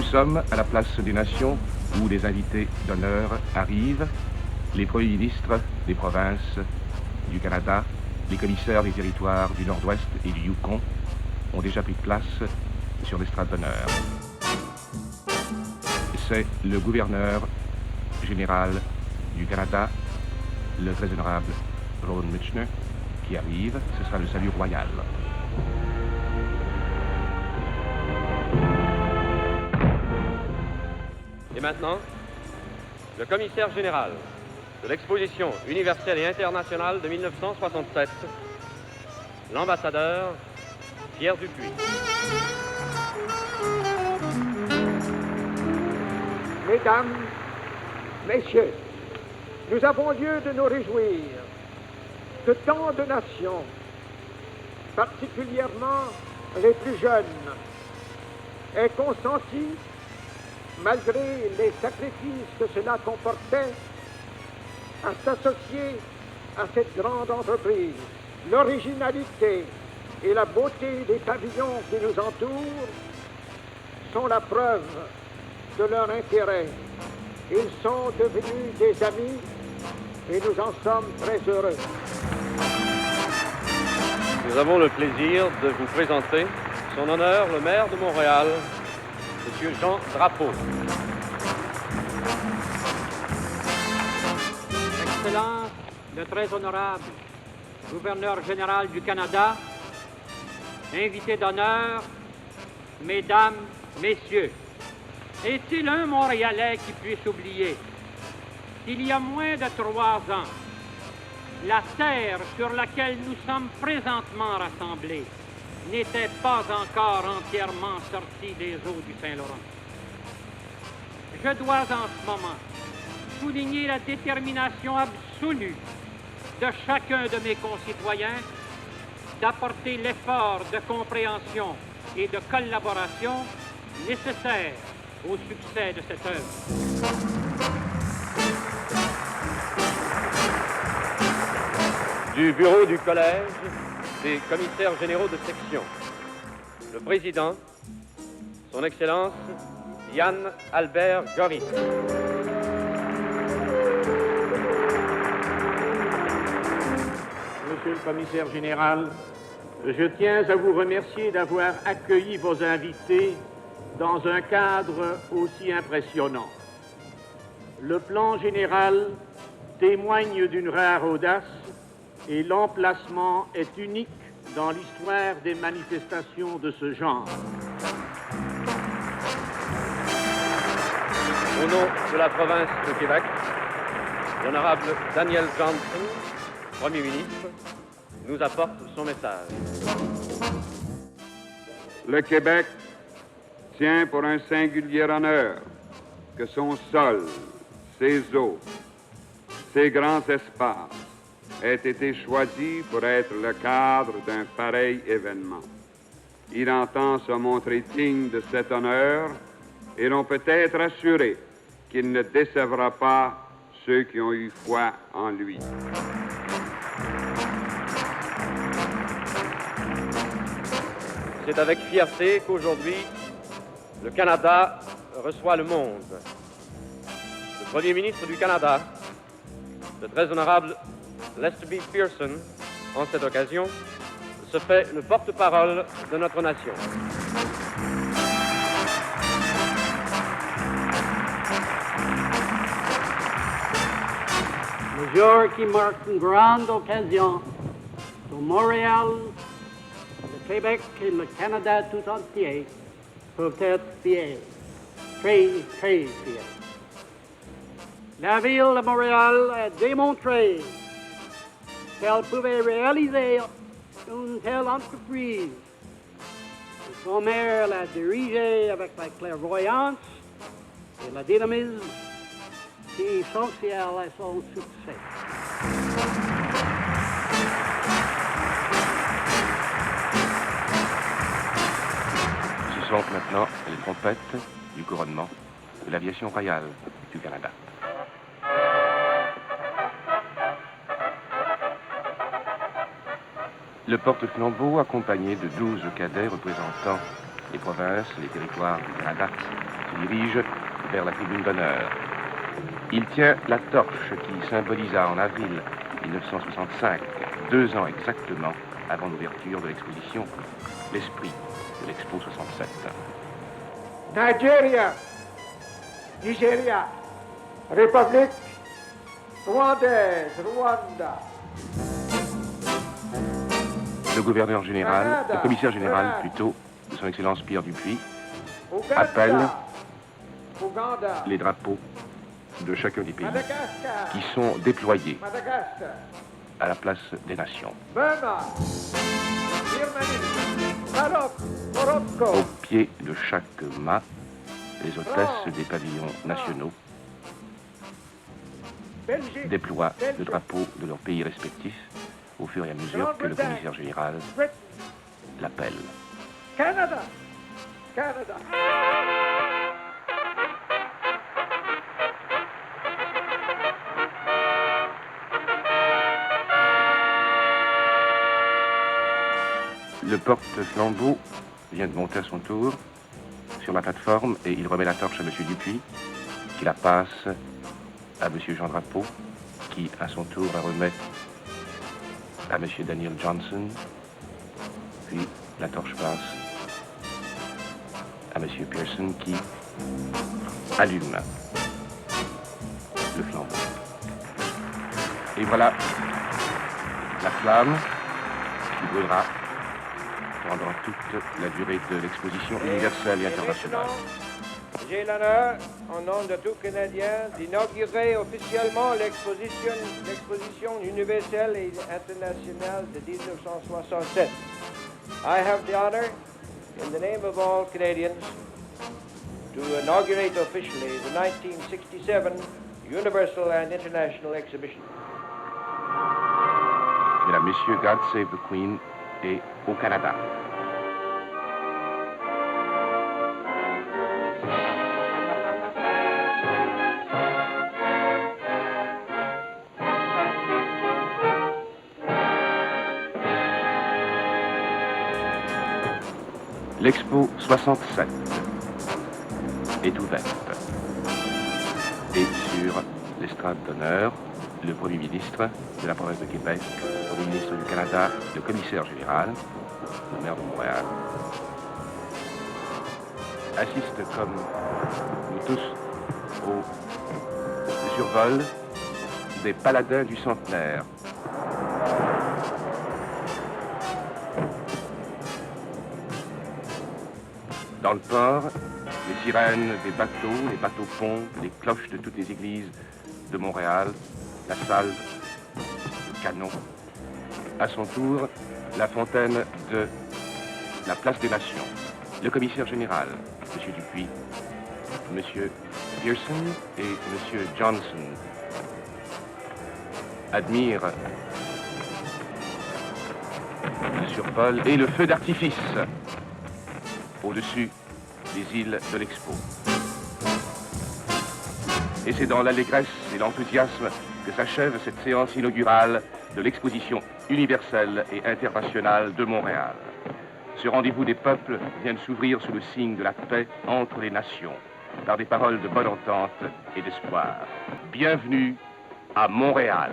sommes à la place des Nations où des invités d'honneur arrivent, les premiers ministres des provinces du Canada, les commissaires des territoires du Nord-Ouest et du Yukon ont déjà pris place sur l'estrade d'honneur. C'est le gouverneur général du Canada, le très honorable Ron Michener, qui arrive. Ce sera le salut royal. Et maintenant, le commissaire général de l'exposition universelle et internationale de 1967, l'ambassadeur Pierre Dupuis. Mesdames, Messieurs, nous avons lieu de nous réjouir que tant de nations, particulièrement les plus jeunes, aient consenti, malgré les sacrifices que cela comportait, à s'associer à cette grande entreprise. L'originalité et la beauté des pavillons qui nous entourent sont la preuve de leur intérêt. Ils sont devenus des amis et nous en sommes très heureux. Nous avons le plaisir de vous présenter son honneur, le maire de Montréal, M. Jean Drapeau. Excellence, le très honorable gouverneur général du Canada, invité d'honneur, mesdames, messieurs, est-il un Montréalais qui puisse oublier qu'il y a moins de 3 ans, la terre sur laquelle nous sommes présentement rassemblés n'était pas encore entièrement sortie des eaux du Saint-Laurent? Je dois en ce moment souligner la détermination absolue de chacun de mes concitoyens d'apporter l'effort de compréhension et de collaboration nécessaire au succès de cette œuvre. Du bureau du collège des commissaires généraux de section, le président, son Excellence Yann Albert Goris. Monsieur le commissaire général, je tiens à vous remercier d'avoir accueilli vos invités dans un cadre aussi impressionnant. Le plan général témoigne d'une rare audace et l'emplacement est unique dans l'histoire des manifestations de ce genre. Au nom de la province de Québec, l'honorable Daniel Johnson, Premier ministre, nous apporte son message. Le Québec tient pour un singulier honneur que son sol, ses eaux, ses grands espaces aient été choisis pour être le cadre d'un pareil événement. Il entend se montrer digne de cet honneur et l'on peut être assuré qu'il ne décevra pas ceux qui ont eu foi en lui. C'est avec fierté qu'aujourd'hui, le Canada reçoit le monde. Le Premier ministre du Canada, le très honorable Lester B. Pearson, en cette occasion, se fait le porte-parole de notre nation. Le jour qui marque une grande occasion pour Montréal, le Québec et le Canada tout entier peuvent être fiers, très, très fiers. La ville de Montréal a démontré qu'elle pouvait réaliser une telle entreprise. Son maire l'a dirigée avec la clairvoyance et le dynamisme qui est essentiel à son succès. Ce sont maintenant les trompettes du couronnement de l'aviation royale du Canada. Le porte-flambeau, accompagné de 12 cadets représentant les provinces, les territoires du Canada, se dirige vers la tribune d'honneur. Il tient la torche qui symbolisa en avril 1965, 2 ans exactement avant l'ouverture de l'exposition, l'esprit de l'Expo 67. Nigeria, République rwandaise, Rwanda. Le gouverneur général, le commissaire général plutôt, de son Excellence Pierre Dupuis, appelle les drapeaux de chacun des pays qui sont déployés à la place des nations. Au pied de chaque mât, les hôtesses des pavillons nationaux déploient le drapeau de leur pays respectif au fur et à mesure que le commissaire général l'appelle. Canada, Canada. Le porte-flambeau vient de monter à son tour sur la plateforme et il remet la torche à M. Dupuis, qui la passe à M. Jean Drapeau, qui à son tour la remet à M. Daniel Johnson, puis la torche passe à M. Pearson qui allume le flambeau. Et voilà la flamme qui brûlera pendant toute la durée de l'exposition universelle et internationale. J'ai l'honneur, en nom de tout Canadien, d'inaugurer officiellement l'exposition universelle et internationale de 1967. I have the honor, in the name of all Canadians, to inaugurate officially the 1967 Universal and International Exhibition. Mesdames, Messieurs, God Save the Queen et au Canada. L'Expo 67 est ouverte. Et sur l'estrade d'honneur, le Premier ministre de la province de Québec, le Premier ministre du Canada, le commissaire général, le maire de Montréal, assistent comme nous tous au survol des paladins du centenaire. Dans le port, les sirènes des bateaux, les bateaux-pompes, les cloches de toutes les églises de Montréal, la salve, le canon. À son tour, la fontaine de la place des Nations. Le commissaire général, M. Dupuis, M. Pearson et M. Johnson admirent le survol et le feu d'artifice au-dessus des îles de l'Expo. Et c'est dans l'allégresse et l'enthousiasme que s'achève cette séance inaugurale de l'exposition universelle et internationale de Montréal. Ce rendez-vous des peuples vient de s'ouvrir sous le signe de la paix entre les nations, par des paroles de bonne entente et d'espoir. Bienvenue à Montréal.